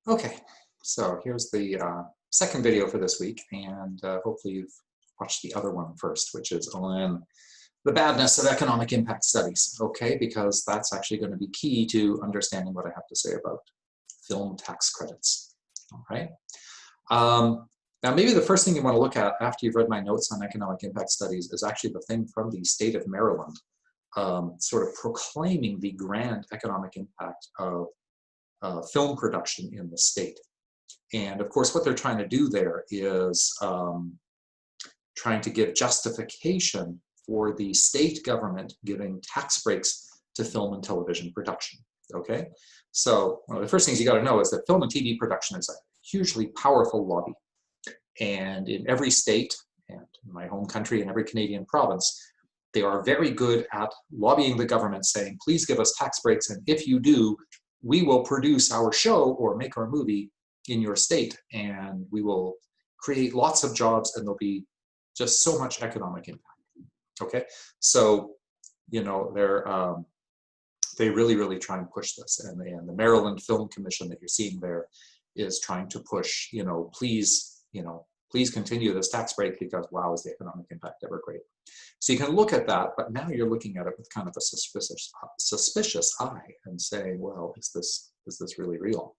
Okay, so here's the second video for this week, and hopefully you've watched the other one first, which is on the badness of economic impact studies, okay? Because that's actually going to be key to understanding what I have to say about film tax credits, all right? Now, maybe the first thing you want to look at after you've read my notes on economic impact studies is actually the thing from the state of Maryland, sort of proclaiming the grand economic impact of film production in the state. And of course, what they're trying to do there is trying to give justification for the state government giving tax breaks to film and television production, okay? So one of the first things you gotta know is that film and TV production is a hugely powerful lobby. And in every state, and in my home country and every Canadian province, they are very good at lobbying the government saying, please give us tax breaks, and if you do, we will produce our show or make our movie in your state, and we will create lots of jobs, and there'll be just so much economic impact. Okay, so you know they really try and push this, and the Maryland Film Commission that you're seeing there is trying to push, please continue this tax break because wow, is the economic impact ever great. So you can look at that, but now you're looking at it with kind of a suspicious eye and saying, well, is this really real?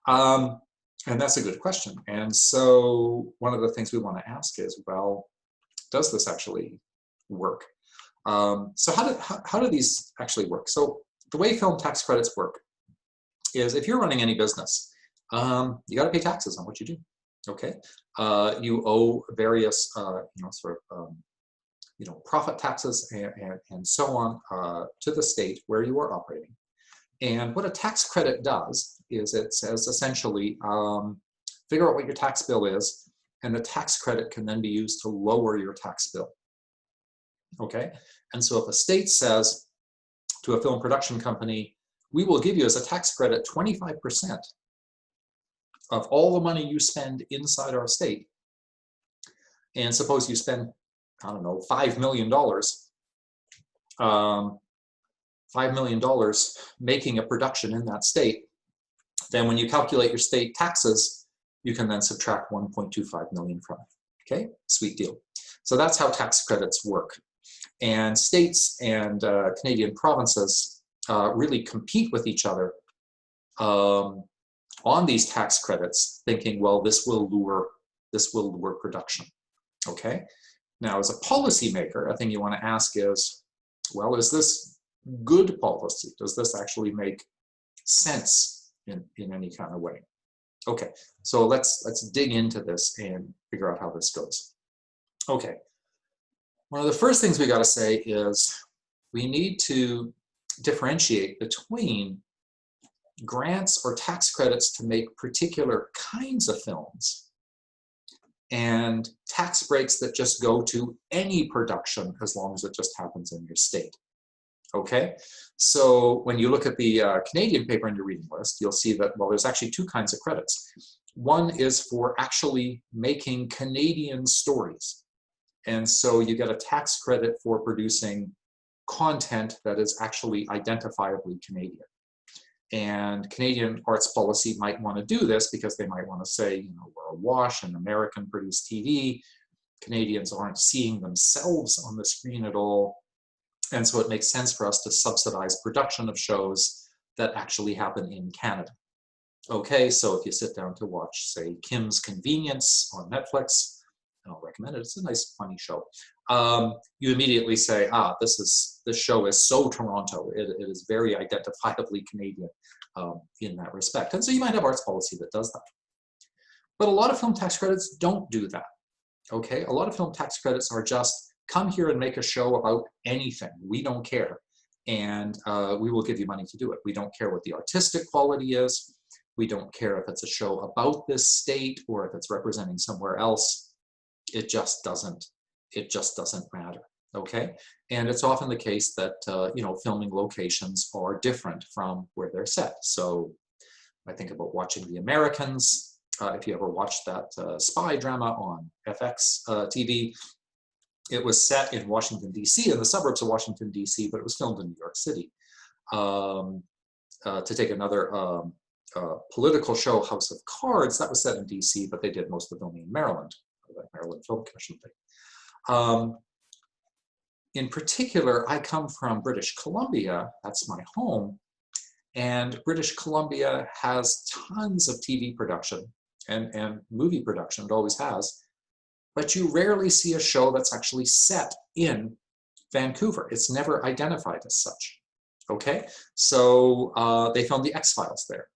And that's a good question. And so one of the things we want to ask is, well, does this actually work? So how do these actually work? So the way film tax credits work is if you're running any business, you got to pay taxes on what you do. Okay, you owe various, profit taxes and so on to the state where you are operating. And what a tax credit does is it says essentially, figure out what your tax bill is, and the tax credit can then be used to lower your tax bill. Okay, and so if a state says to a film production company, we will give you as a tax credit 25% of all the money you spend inside our state, and suppose you spend, I don't know, $5 million, $5 million making a production in that state, then when you calculate your state taxes, you can then subtract 1.25 million from it. Okay, sweet deal. So that's how tax credits work. And states and Canadian provinces really compete with each other on these tax credits, thinking, well, this will lure production. Okay. Now, as a policymaker, a thing you want to ask is, well, is this good policy? Does this actually make sense in any kind of way? Okay, so let's dig into this and figure out how this goes. Okay, one of the first things we got to say is we need to differentiate between grants or tax credits to make particular kinds of films and tax breaks that just go to any production as long as it just happens in your state. Okay, so when you look at the Canadian paper in your reading list, you'll see that, well, there's actually two kinds of credits. One is for actually making Canadian stories. And so you get a tax credit for producing content that is actually identifiably Canadian. And Canadian arts policy might want to do this because they might want to say, we're awash in American produced TV. Canadians aren't seeing themselves on the screen at all. And so it makes sense for us to subsidize production of shows that actually happen in Canada. Okay, so if you sit down to watch, say, Kim's Convenience on Netflix, and I'll recommend it, it's a nice, funny show, you immediately say, this show is so Toronto. It is very identifiably Canadian in that respect. And so you might have arts policy that does that. But a lot of film tax credits don't do that. Okay, a lot of film tax credits are just, come here and make a show about anything. We don't care. And we will give you money to do it. We don't care what the artistic quality is. We don't care if it's a show about this state or if it's representing somewhere else. It just doesn't matter. Okay. And it's often the case that, filming locations are different from where they're set. So I think about watching The Americans. If you ever watched that spy drama on FX TV, it was set in Washington, D.C., in the suburbs of Washington, D.C., but it was filmed in New York City. To take another political show House of Cards, that was set in DC, but they did most of the filming in Maryland, the Maryland Film Commission thing. In particular, I come from British Columbia, that's my home, and British Columbia has tons of TV production and movie production, it always has, but you rarely see a show that's actually set in Vancouver. It's never identified as such, okay? So they filmed The X-Files there.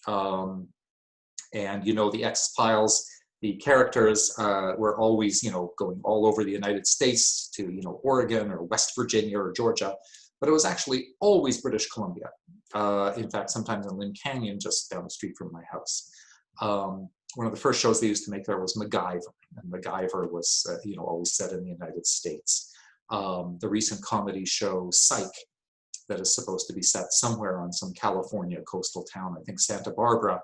And you know, The X-Files, the characters were always, you know, going all over the United States to, you know, Oregon or West Virginia or Georgia, but it was actually always British Columbia. In fact, sometimes in Lynn Canyon, just down the street from my house. One of the first shows they used to make there was MacGyver, and MacGyver was, you know, always set in the United States. The recent comedy show Psych, that is supposed to be set somewhere on some California coastal town, I think Santa Barbara,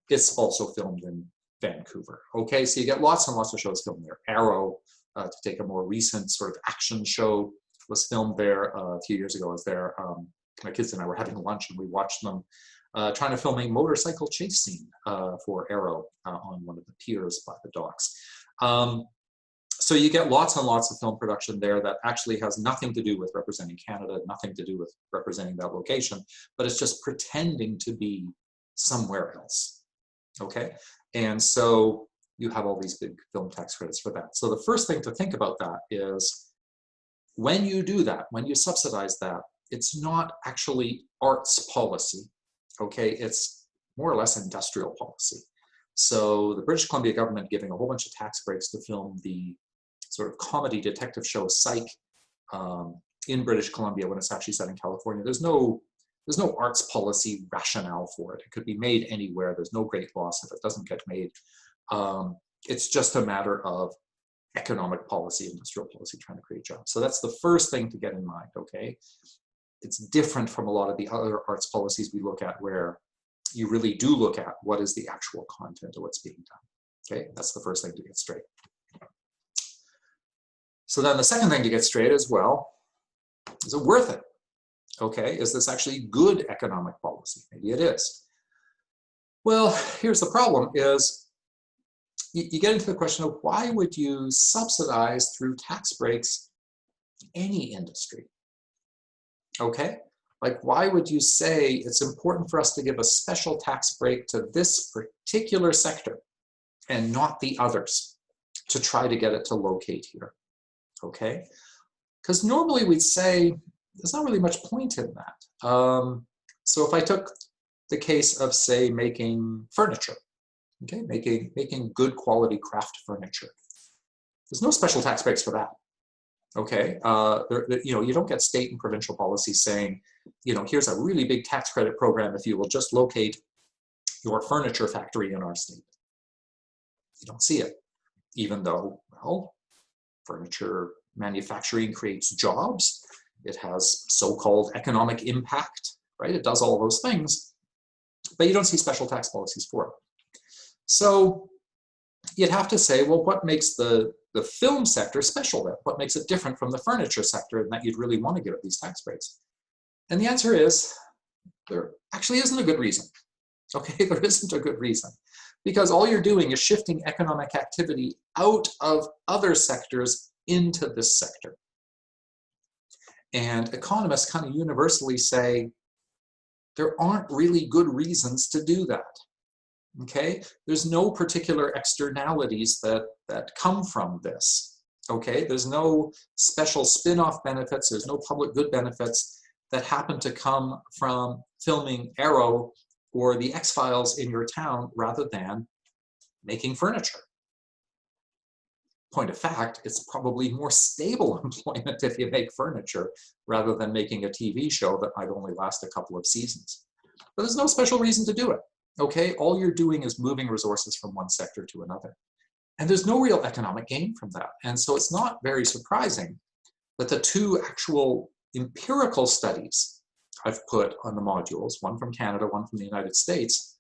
it's also filmed in Vancouver. Okay, so you get lots and lots of shows filmed there. Arrow, to take a more recent sort of action show, was filmed there a few years ago. I was there. My kids and I were having lunch and we watched them trying to film a motorcycle chase scene for Arrow on one of the piers by the docks. So you get lots and lots of film production there that actually has nothing to do with representing Canada, nothing to do with representing that location, but it's just pretending to be somewhere else, okay? And so you have all these big film tax credits for that. So the first thing to think about that is when you do that, when you subsidize that, it's not actually arts policy, okay? It's more or less industrial policy. So the British Columbia government giving a whole bunch of tax breaks to film the sort of comedy detective show Psych in British Columbia when it's actually set in California. There's no arts policy rationale for it. It could be made anywhere. There's no great loss if it doesn't get made. It's just a matter of economic policy, industrial policy, trying to create jobs. So that's the first thing to get in mind, okay? It's different from a lot of the other arts policies we look at where you really do look at what is the actual content of what's being done, okay? That's the first thing to get straight. So then the second thing to get straight is, well, is it worth it? Okay, is this actually good economic policy? Maybe it is. Well, here's the problem is you get into the question of why would you subsidize through tax breaks any industry? Okay, like why would you say it's important for us to give a special tax break to this particular sector and not the others to try to get it to locate here? Okay, because normally we'd say there's not really much point in that. So if I took the case of, say, making furniture, okay, making good quality craft furniture, there's no special tax breaks for that. Okay, you know, you don't get state and provincial policy saying, you know, here's a really big tax credit program if you will just locate your furniture factory in our state. You don't see it, even though, well, furniture manufacturing creates jobs. It has so-called economic impact, right? It does all those things, but you don't see special tax policies for it. So you'd have to say, well, what makes the film sector special then? What makes it different from the furniture sector and that you'd really want to give it these tax breaks? And the answer is, there actually isn't a good reason. Okay, there isn't a good reason. Because all you're doing is shifting economic activity out of other sectors into this sector. And economists kind of universally say there aren't really good reasons to do that. Okay, there's no particular externalities that come from this. Okay, there's no special spin-off benefits, there's no public good benefits that happen to come from filming Arrow or the X-Files in your town rather than making furniture. Point of fact, it's probably more stable employment if you make furniture rather than making a TV show that might only last a couple of seasons. But there's no special reason to do it, okay? All you're doing is moving resources from one sector to another. And there's no real economic gain from that. And so it's not very surprising that the two actual empirical studies I've put on the modules, one from Canada, one from the United States,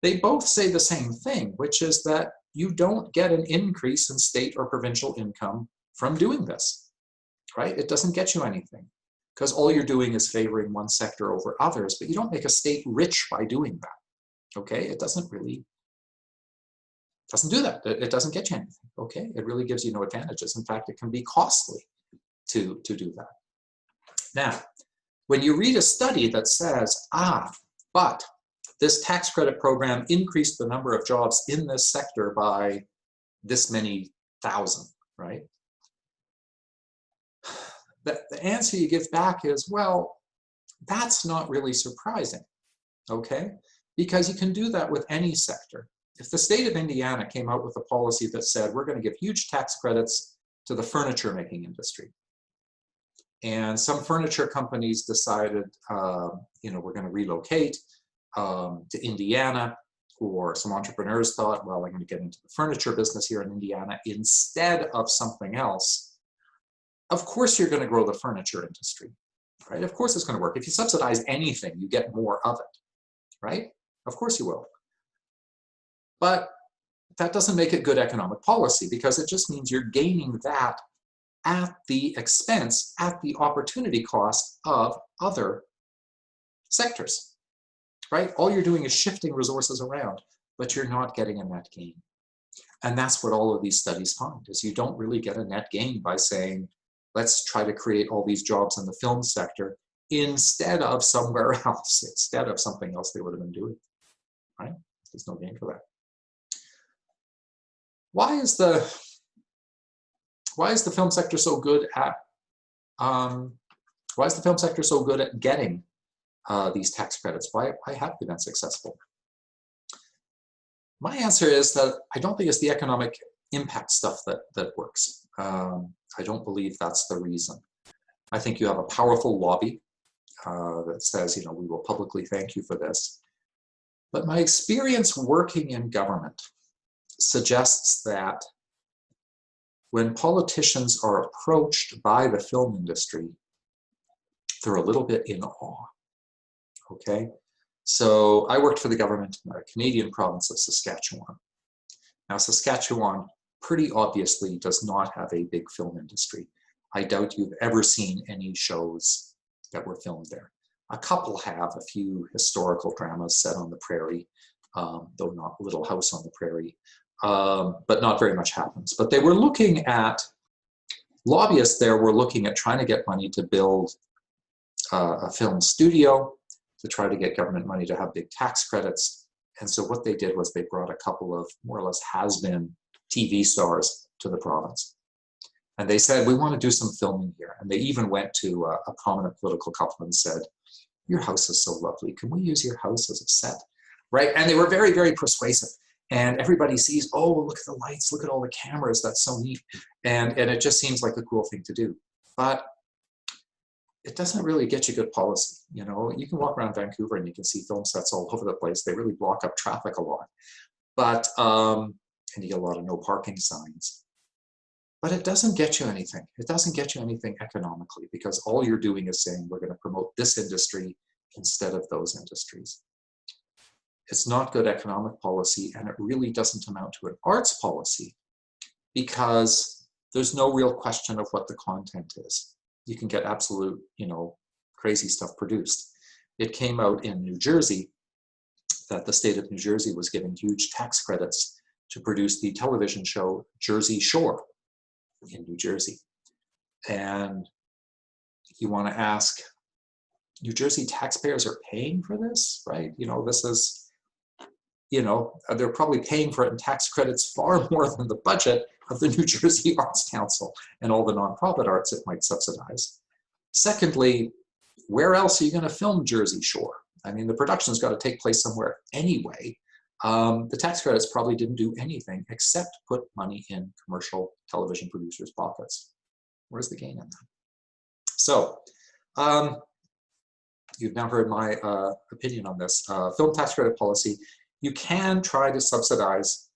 they both say the same thing, which is that you don't get an increase in state or provincial income from doing this, right? It doesn't get you anything because all you're doing is favoring one sector over others, but you don't make a state rich by doing that. Okay, it doesn't do that. It doesn't get you anything. Okay, it really gives you no advantages. In fact, it can be costly to do that. Now, when you read a study that says, but this tax credit program increased the number of jobs in this sector by this many thousand, right? The answer you give back is, well, that's not really surprising, okay? Because you can do that with any sector. If the state of Indiana came out with a policy that said, we're going to give huge tax credits to the furniture making industry, and some furniture companies decided, we're going to relocate to Indiana, or some entrepreneurs thought, well, I'm going to get into the furniture business here in Indiana instead of something else, of course you're going to grow the furniture industry, right? Of course it's going to work. If you subsidize anything, you get more of it, right? Of course you will. But that doesn't make it good economic policy, because it just means you're gaining that at the expense, at the opportunity cost of other sectors, right? All you're doing is shifting resources around, but you're not getting a net gain. And that's what all of these studies find, is you don't really get a net gain by saying, let's try to create all these jobs in the film sector instead of somewhere else, instead of something else they would have been doing, right? There's no gain for that. Why is the film sector so good at getting these tax credits? Why have they been successful? My answer is that I don't think it's the economic impact stuff that works. I don't believe that's the reason. I think you have a powerful lobby that says, we will publicly thank you for this. But my experience working in government suggests that when politicians are approached by the film industry, they're a little bit in awe, okay? So I worked for the government in the Canadian province of Saskatchewan. Now, Saskatchewan pretty obviously does not have a big film industry. I doubt you've ever seen any shows that were filmed there. A couple have, a few historical dramas set on the prairie, though not Little House on the Prairie, but not very much happens. But they were looking at, lobbyists there were looking at trying to get money to build a film studio, to try to get government money to have big tax credits. And so what they did was they brought a couple of more or less has-been TV stars to the province. And they said, we want to do some filming here. And they even went to a prominent political couple and said, your house is so lovely. Can we use your house as a set? Right? And they were very, very persuasive. And everybody sees, oh, look at the lights, look at all the cameras, that's so neat. And it just seems like a cool thing to do. But it doesn't really get you good policy. You can walk around Vancouver and you can see film sets all over the place. They really block up traffic a lot. But, and you get a lot of no parking signs. But it doesn't get you anything. It doesn't get you anything economically, because all you're doing is saying, we're going to promote this industry instead of those industries. It's not good economic policy, and it really doesn't amount to an arts policy, because there's no real question of what the content is. You can get absolute, crazy stuff produced. It came out in New Jersey that the state of New Jersey was giving huge tax credits to produce the television show Jersey Shore in New Jersey. And you want to ask, New Jersey taxpayers are paying for this, right? This is, they're probably paying for it in tax credits far more than the budget of the New Jersey Arts Council and all the nonprofit arts it might subsidize. Secondly, where else are you going to film Jersey Shore? I mean, the production's got to take place somewhere anyway. The tax credits probably didn't do anything except put money in commercial television producers' pockets. Where's the gain in that? So, you've now heard my opinion on this. Film tax credit policy, you can try to subsidize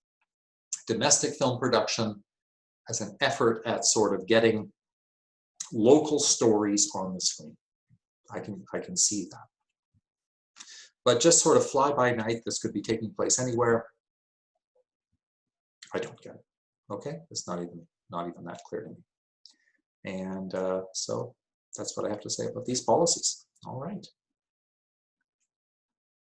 domestic film production as an effort at sort of getting local stories on the screen. I can see that. But just sort of fly by night, this could be taking place anywhere. I don't get it. Okay, it's not even that clear to me. And so that's what I have to say about these policies. All right.